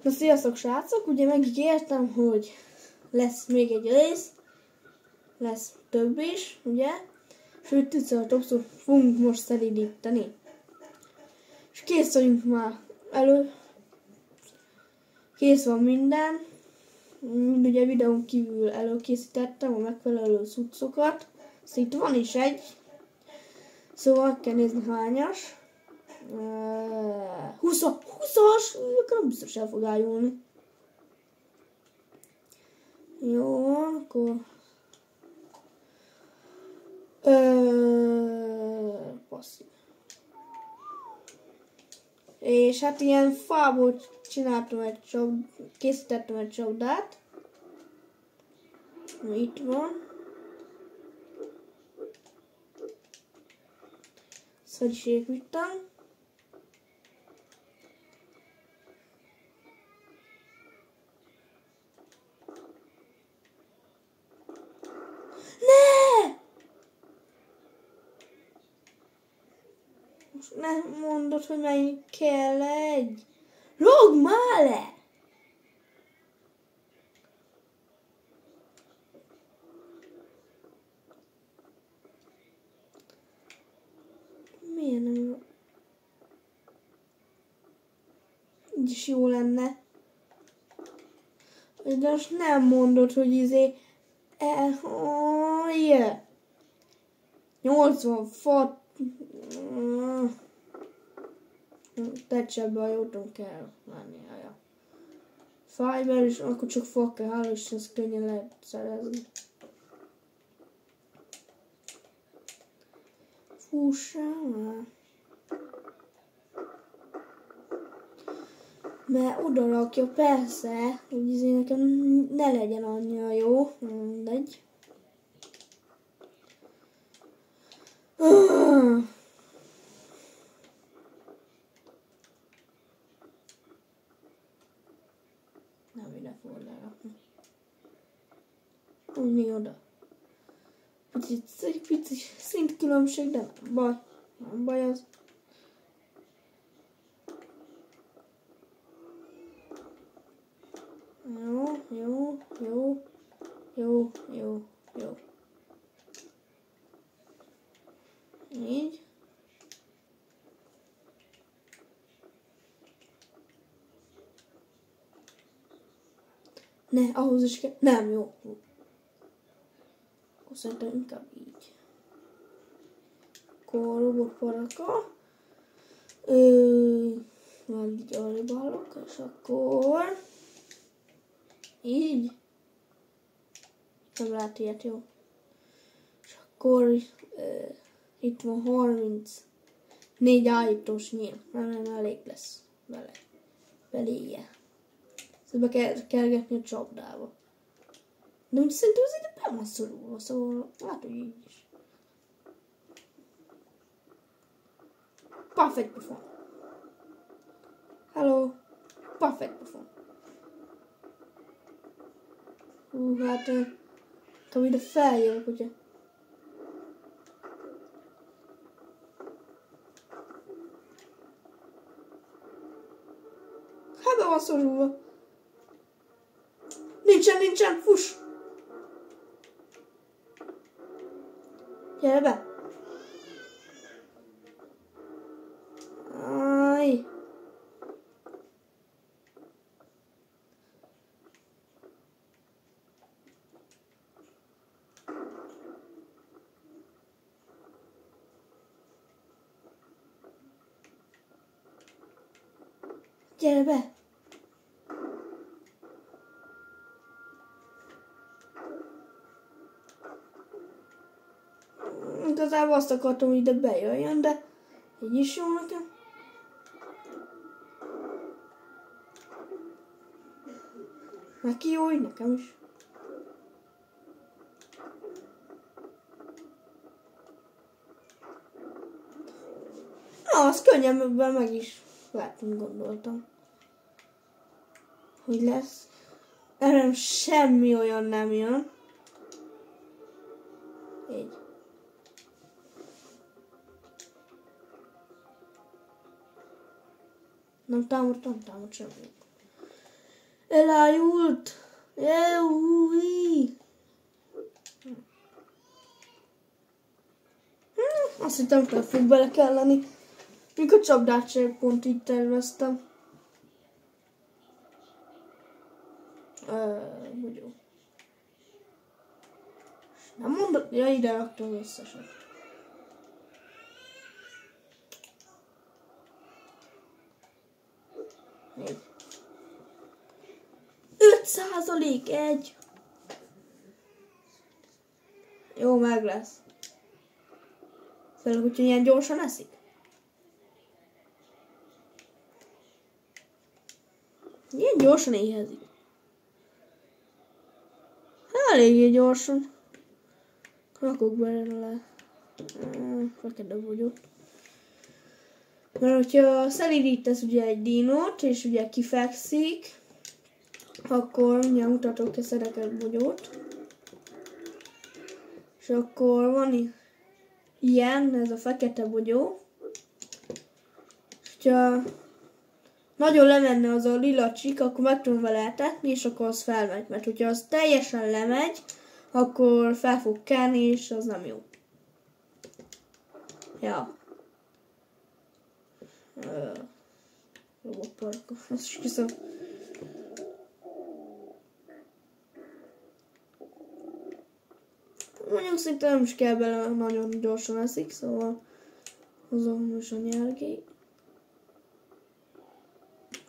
Na sziasztok srácok, ugye megígértem, hogy lesz még egy rész, lesz több is, ugye? Sőt, többször fogunk most szelídíteni. És kész vagyunk már kész van minden. Ugye videón kívül előkészítettem a megfelelő cuccokat. Szóval itt van is egy. Szóval kell nézni hányas. 20-as, akkor biztos el fog ájulni. Jó, akkor... passzív. És hát ilyen fából csináltam készítettem egy csapdát. Itt van. Szóval is építem. Nem mondod, hogy melyik kell egy. Logd már le! Miért nem? Így is jó lenne. De most nem mondod, hogy yeah. 80 fat. Tetszebbe a jóton kell lennie. Fiber is, akkor csak fa kell, hála is, ezt könnyen lehet szerezni. Fussál már. Mert oda rakja, persze, hogy nekem ne legyen annyira jó, mindegy. Nem ide fogod lerakni. Úgy mi oda. Pici szintkülönbség, de nem baj. Nem baj az. Jó. Így. Ne, ahhoz is kell. Nem, jó. Akkor szerintem inkább így. Akkor robotparaka. Majd így arrébb állok, és akkor... Így. Nem lát ilyet, jó. És akkor itt van 34 állítós nyíl. Nem elég lesz beléje. Szóval be kell kergetni a csapdába. De úgy szerintem az ide be van szorulva, szóval hát, hogy így is. Perfect pofon. Hello. Perfect pofon. Hát akkor ide feljövök, ugye. Hát be van szorulva. Nincsen, fuss! Gyere be! Aj! Gyere be! Igazából azt akartam, hogy ide bejöjjön, de így is jó nekem. Neki jó, így nekem is. Na, az könnyebben meg is lehetünk, gondoltam. Hogy lesz. Erre semmi olyan nem jön. Így. Nem támad semmi. Elájult! Júj! Azt hittem, hogy fog bele kelleni. Mikor csapdát sem pont így terveztem. Bogyó. Nem mondod? Ja, ide raktam az összeset. Még. 5% egy. Jó, meg lesz. Főleg, hogy ilyen gyorsan eszik. Ilyen gyorsan éhezik. Eléggé gyorsan. Rakok bele fekete bogyót. Mert hogyha szelídítesz ugye egy dinót, és ugye kifekszik, akkor ugye mutatok ezt a bogyót. És akkor van ilyen, ez a fekete bogyó. És ha nagyon lemenne az a lila csík, akkor meg tudom vele etetni, és akkor az felmegy. Mert hogyha az teljesen lemegy, akkor fel fog kelni, és az nem jó. Ja. Robotparka. Azt is kiszok. Mondjuk szinte nem is kell bele, nagyon gyorsan eszik, szóval hozom is a nyergély.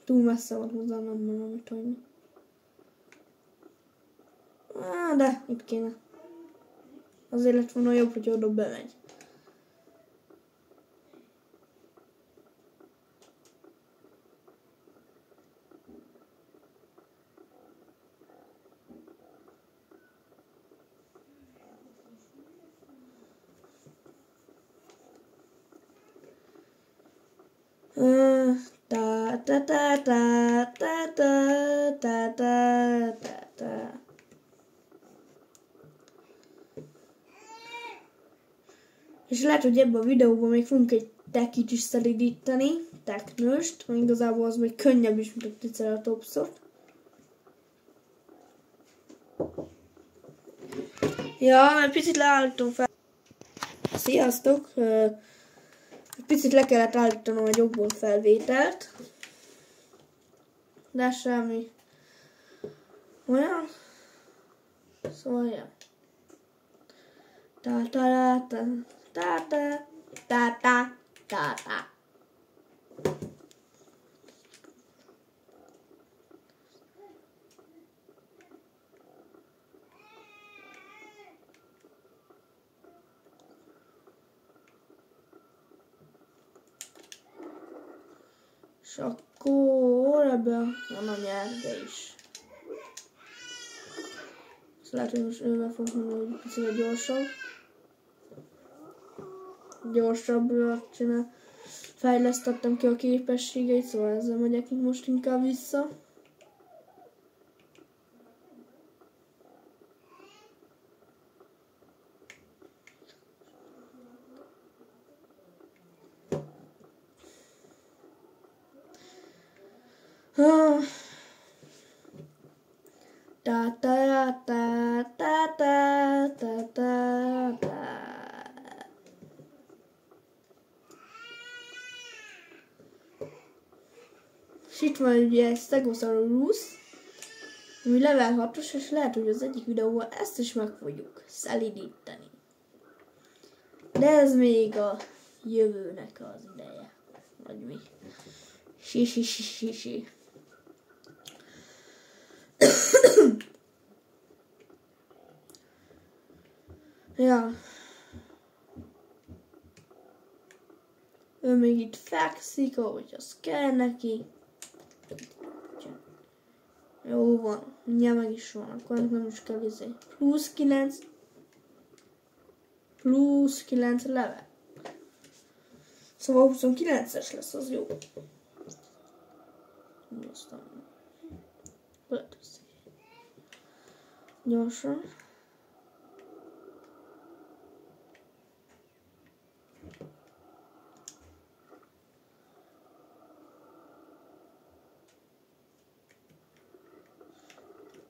Túl messze van hozzá, nem mondom, mit hagyni. De itt kéne. Azért lett volna jobb, hogy oda bemegy. És lehet, hogy ebben a videóban még fogunk egy tekit is szelidíteni, teknőst, mert igazából az még könnyebb is, mint a Triceratopsot. Ja, mert picit leállítom fel. Sziasztok! Picit le kellett állítanom egy okból felvételt. De semmi. Olyan? Szóval ja. És akkor ebben van a nyerge is. Ezt lehet, hogy most ővel fogok mondani, hogy picit gyorsabb. Gyorsabbra csinál. Fejlesztettem ki a képességeit, szóval ezzel megyek most inkább vissza. És itt van ugye egy Stegosaurus, ami level 6-os, és lehet, hogy az egyik videóban ezt is meg fogjuk szelidíteni. De ez még a jövőnek az ideje. Vagy mi? Si. Ja. Ő még itt fekszik, ahogy az kell neki. Jó van, mindjárt meg is van, akkor nem is kell izé. Plusz 9 level. Szóval 29-es lesz, az jó. Aztán gyorsan.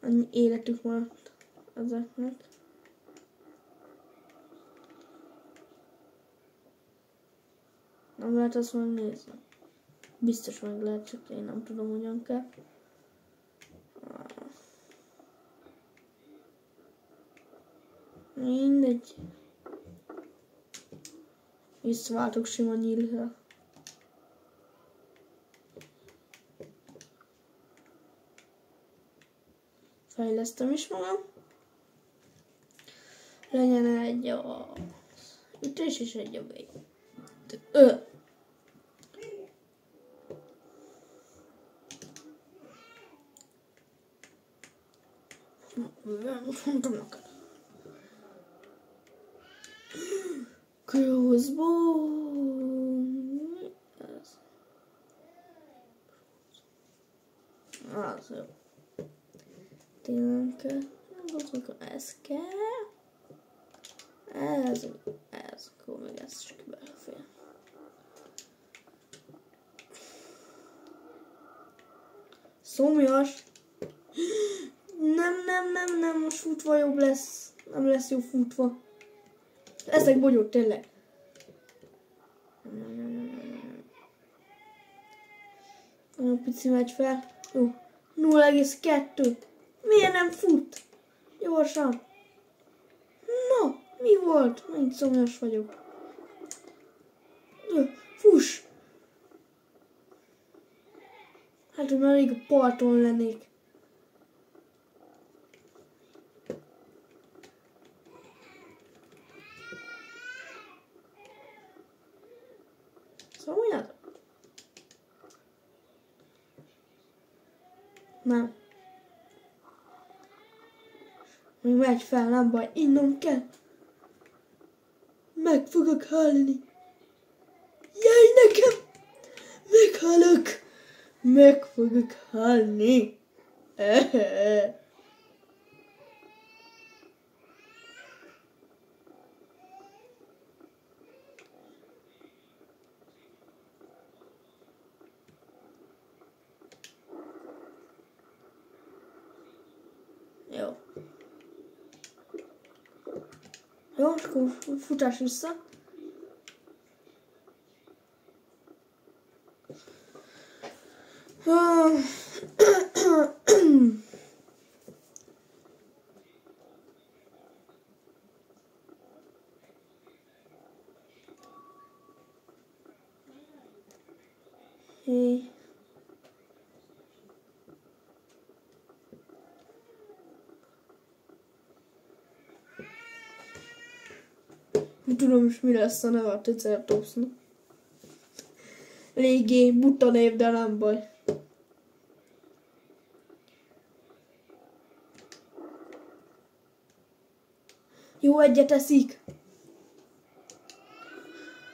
annyi életük maradt ezeknek. Nem lehet azt megnézni. Biztos meg lehet, csak én nem tudom, hogyan kell. Mindegy. Visszaváltok sima nyílra. Fejlesztem is magam. Legyen egy a ütés és egy a végy. Most mondtam neked. Crossbow. Ez. Az jó. Tényleg kell. Ez kell. Ez. Akkor még ez csak belefér. Szomjas. Nem, most futva jobb lesz. Nem lesz jó futva. Leszek bogyót, tényleg. Nagyon pici megy fel. Jó. 0,2. Miért nem fut? Gyorsan. No, mi volt? Megint szomjas vagyok. Fuss! Hát, hogy már elég a parton lennék. Szóval nem. Még megy fel, nem baj, innom kell. Meg fogok halni. Jaj, nekem! Meghalok! Meg fogok halni. Jó. Jó, akkor futás vissza. Tudom is, mi lesz a neve a Triceratopsnak. Eléggé buta név, de nem baj. Jó, egyet eszik.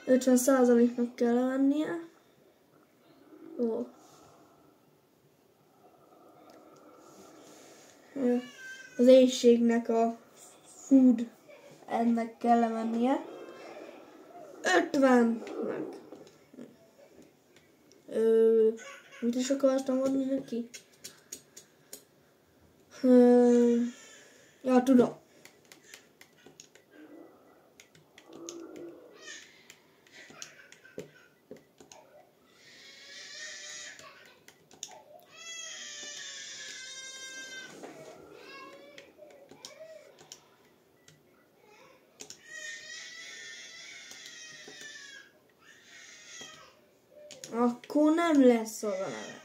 50%-nak kell lennie. Ó. Az éjségnek a food ennek kell mennie. 50 meg. Mit is akartam adni neki? Ja, tudom. Akkor nem lesz az a neve.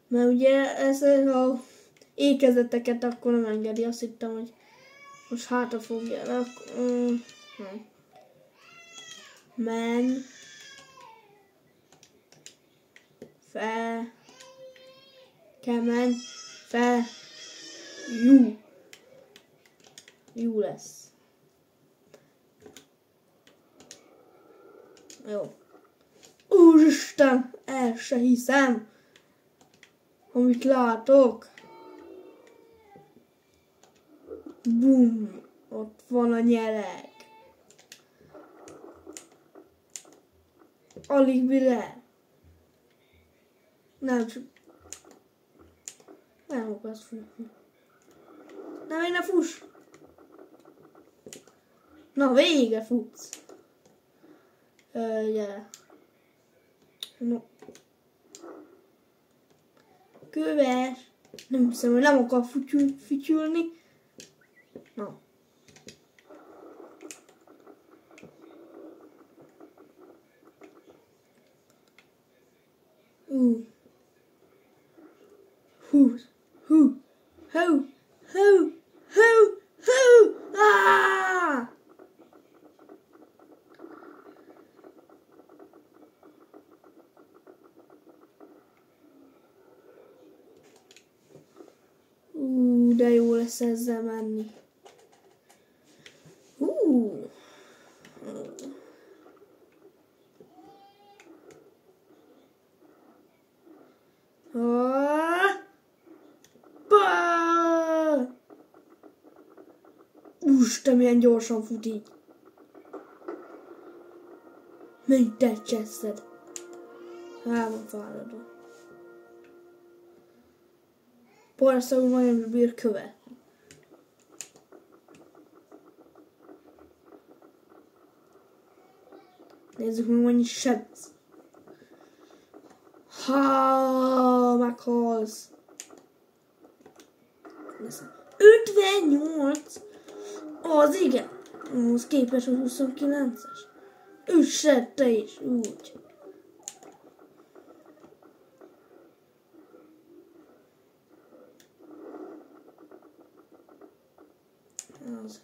Mert ugye ez a ékezeteket akkor nem engedi. Azt hittem, hogy most hátra fogja. Men. Fe. Kemen. Fe. Jú. Jú lesz. Jó. Úristen, el se hiszem, amit látok. Bum, ott van a nyereg. Alig bile. Nem csak... Nem akarsz futni. Na, még ne fuss! Na, végre futsz! Gyere. No. Köves! Nem hiszem, hogy nem akar fütyülni. Na. Hú. Ah! De jó lesz ezzel menni. Te milyen gyorsan fut így. Mint te cseszed. El van fáradva. Porszagú nagyon bír követni. Nézzük meg, mennyi sebez. Ha, meghalsz. 58. Az igen. Ahhoz képest a 29-es. Üssed te is, úgy. Az.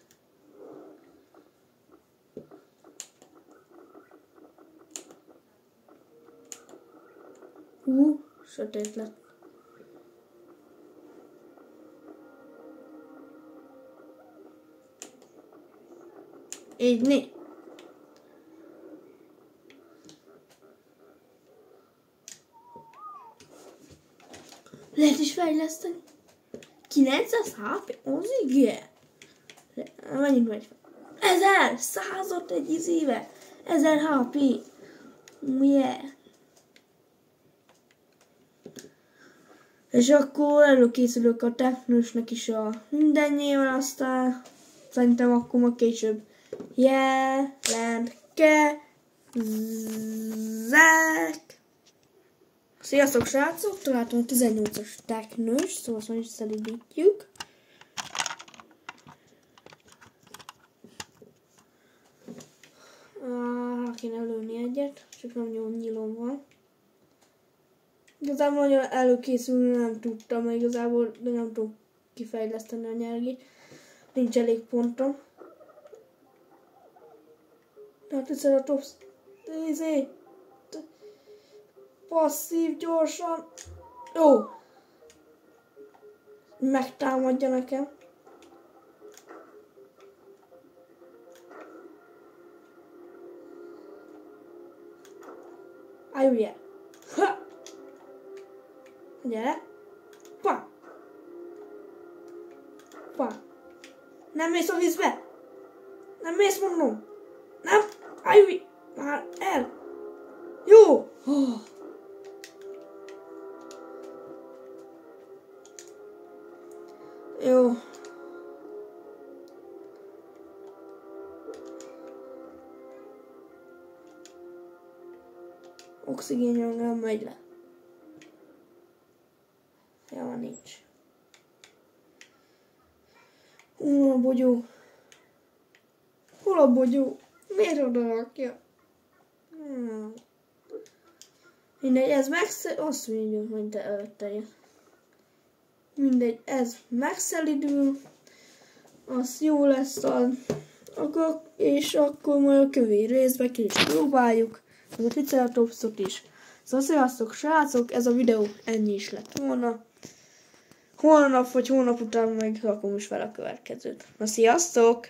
Sötét lett. Így né. Lehet is fejleszteni. 900 HP? Az igen. Mennyit megy fel? 1000! 100-ot egy izébe. 1000 HP. Yeah. És akkor előkészülök a teknősnek is a mindennyével, aztán szerintem akkor ma később jelentkezek. Sziasztok srácok, találtam a 18-as teknős, szóval azt majd is szelidítjük. Kéne lőni egyet, csak nem jó nyilom van. Igazából nagyon előkészülni nem tudtam, mert igazából nem tudom kifejleszteni a nyergét. Nincs elég pontom. Hát egyszer a top... Passzív gyorsan. Jó. Megtámadja nekem. Állj ugye. Ha! Gyere. Pa! Pa! Nem mész a vízbe! Nem mész, mondom! Nem! Állj! Már el! Jó! Oh. Jó. Oxigénnyel nem megy le. Ja, nincs. Hol a bogyó? Hol a bogyó? Miért oda rakja? Mindegy, ez azt mondjuk, hogy te előtte jön. Mindegy, ez megszelidül. Az jó lesz és akkor majd a kövér részbe ki is próbáljuk. Az a Triceratopsot is. Szóval sziasztok srácok, ez a videó ennyi is lett volna. Holnap vagy hónap után meg rakom is fel a következőt. Na sziasztok!